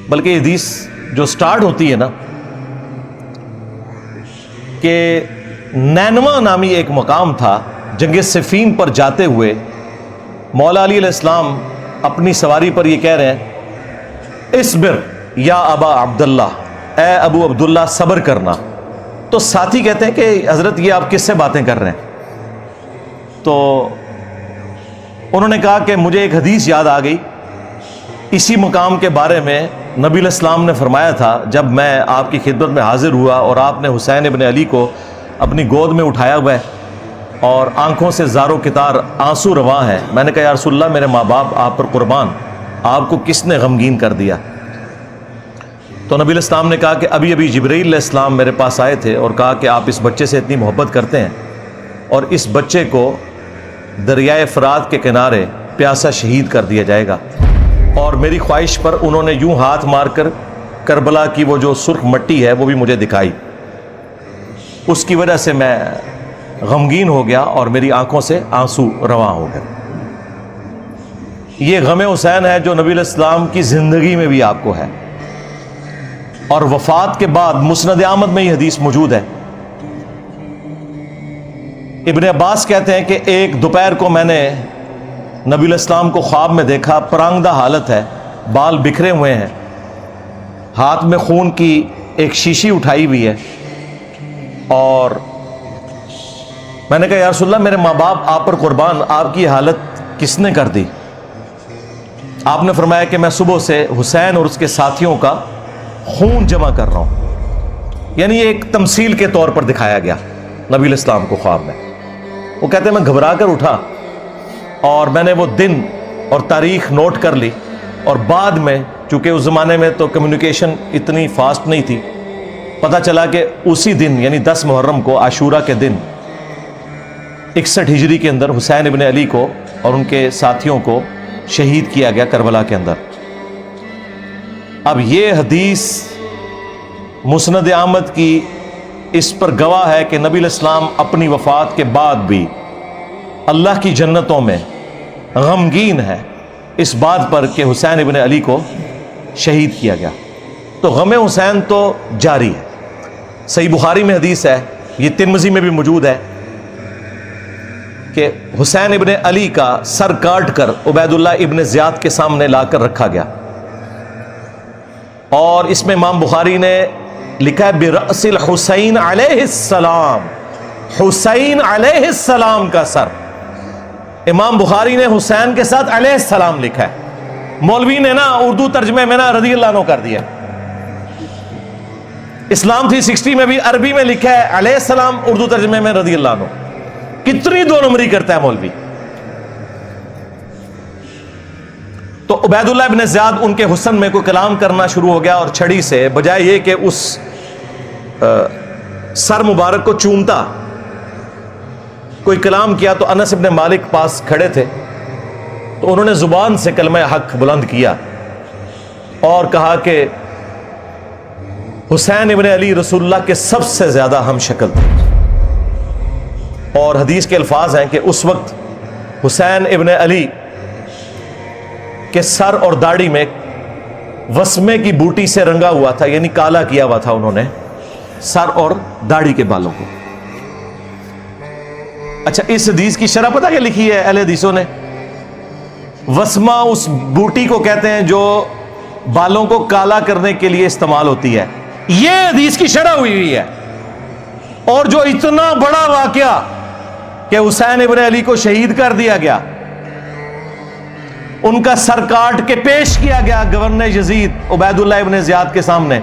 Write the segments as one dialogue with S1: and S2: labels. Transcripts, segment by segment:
S1: بلکہ یہ حدیث جو سٹارٹ ہوتی ہے نا کہ نینوا نامی ایک مقام تھا، جنگ صفین پر جاتے ہوئے مولا علی علیہ السلام اپنی سواری پر یہ کہہ رہے ہیں اصبر یا ابا عبداللہ، اے ابو عبداللہ صبر کرنا. تو ساتھی کہتے ہیں کہ حضرت یہ آپ کس سے باتیں کر رہے ہیں؟ تو انہوں نے کہا کہ مجھے ایک حدیث یاد آ گئی، اسی مقام کے بارے میں نبی علیہ السلام نے فرمایا تھا جب میں آپ کی خدمت میں حاضر ہوا اور آپ نے حسین ابن علی کو اپنی گود میں اٹھایا ہوا ہے اور آنکھوں سے زار و کتار آنسو رواں ہے. میں نے کہا یا رسول اللہ میرے ماں باپ آپ پر قربان، آپ کو کس نے غمگین کر دیا؟ تو نبی علیہ السلام نے کہا کہ ابھی ابھی جبرائیل علیہ السلام میرے پاس آئے تھے اور کہا کہ آپ اس بچے سے اتنی محبت کرتے ہیں اور اس بچے کو دریائے فرات کے کنارے پیاسا شہید کر دیا جائے گا. اور میری خواہش پر انہوں نے یوں ہاتھ مار کر کربلا کی وہ جو سرخ مٹی ہے وہ بھی مجھے دکھائی. اس کی وجہ سے میں غمگین ہو گیا اور میری آنکھوں سے آنسو رواں ہو گئے. یہ غم حسین ہے جو نبی علیہ السلام کی زندگی میں بھی آپ کو ہے، اور وفات کے بعد مسند احمد میں یہ حدیث موجود ہے. ابن عباس کہتے ہیں کہ ایک دوپہر کو میں نے نبی علیہ السلام کو خواب میں دیکھا، پرانگدہ حالت ہے، بال بکھرے ہوئے ہیں، ہاتھ میں خون کی ایک شیشی اٹھائی ہوئی ہے. اور میں نے کہا یا رسول اللہ میرے ماں باپ آپ پر قربان، آپ کی حالت کس نے کر دی؟ آپ نے فرمایا کہ میں صبح سے حسین اور اس کے ساتھیوں کا خون جمع کر رہا ہوں. یعنی ایک تمثیل کے طور پر دکھایا گیا نبی علیہ السلام کو خواب میں. وہ کہتے ہیں میں گھبرا کر اٹھا اور میں نے وہ دن اور تاریخ نوٹ کر لی، اور بعد میں چونکہ اس زمانے میں تو کمیونیکیشن اتنی فاسٹ نہیں تھی، پتہ چلا کہ اسی دن یعنی 10 محرم کو عاشورہ کے دن 61 ہجری کے اندر حسین ابن علی کو اور ان کے ساتھیوں کو شہید کیا گیا کربلا کے اندر. اب یہ حدیث مسند احمد کی اس پر گواہ ہے کہ نبی علیہ السلام اپنی وفات کے بعد بھی اللہ کی جنتوں میں غمگین ہے اس بات پر کہ حسین ابن علی کو شہید کیا گیا. تو غم حسین تو جاری ہے. صحیح بخاری میں حدیث ہے، یہ ترمذی میں بھی موجود ہے کہ حسین ابن علی کا سر کاٹ کر عبید اللہ ابن زیاد کے سامنے لا کر رکھا گیا، اور اس میں امام بخاری نے لکھا ہے برأس الحسین علیہ السلام، حسین علیہ السلام کا سر. امام بخاری نے حسین کے ساتھ علیہ السلام لکھا ہے، مولوی نے نا اردو ترجمے میں نا رضی اللہ عنہ کر دیا. اسلام 360 میں بھی عربی میں لکھا ہے علیہ السلام، اردو ترجمے میں رضی اللہ عنہ. کتنی دو نمبری کرتا ہے مولوی. تو عبید اللہ ابن زیاد ان کے حسن میں کوئی کلام کرنا شروع ہو گیا، اور چھڑی سے بجائے یہ کہ اس سر مبارک کو چومتا کوئی کلام کیا، تو انس ابن مالک پاس کھڑے تھے، تو انہوں نے زبان سے کلمہ حق بلند کیا اور کہا کہ حسین ابن علی رسول اللہ کے سب سے زیادہ ہم شکل تھے. اور حدیث کے الفاظ ہیں کہ اس وقت حسین ابن علی کے سر اور داڑھی میں وسمے کی بوٹی سے رنگا ہوا تھا، یعنی کالا کیا ہوا تھا انہوں نے سر اور داڑھی کے بالوں کو. اچھا، اس حدیث کی شرح پتہ کیا لکھی ہے اہل حدیثوں نے؟ وسمہ اس بوٹی کو کہتے ہیں جو بالوں کو کالا کرنے کے لیے استعمال ہوتی ہے. یہ حدیث کی شرح ہوئی ہے. اور جو اتنا بڑا واقعہ کہ حسین ابن علی کو شہید کر دیا گیا، ان کا سر کاٹ کے پیش کیا گیا گورنر یزید عبید اللہ ابن زیاد کے سامنے،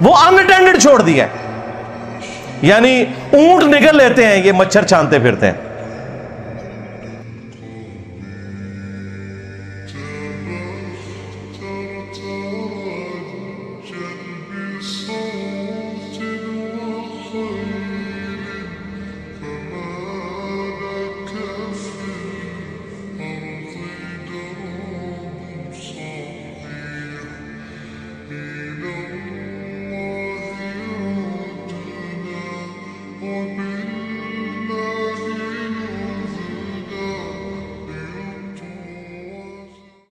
S1: وہ ان اٹینڈڈ چھوڑ دیا. یعنی اونٹ نکل لیتے ہیں، یہ مچھر چھانتے پھرتے ہیں.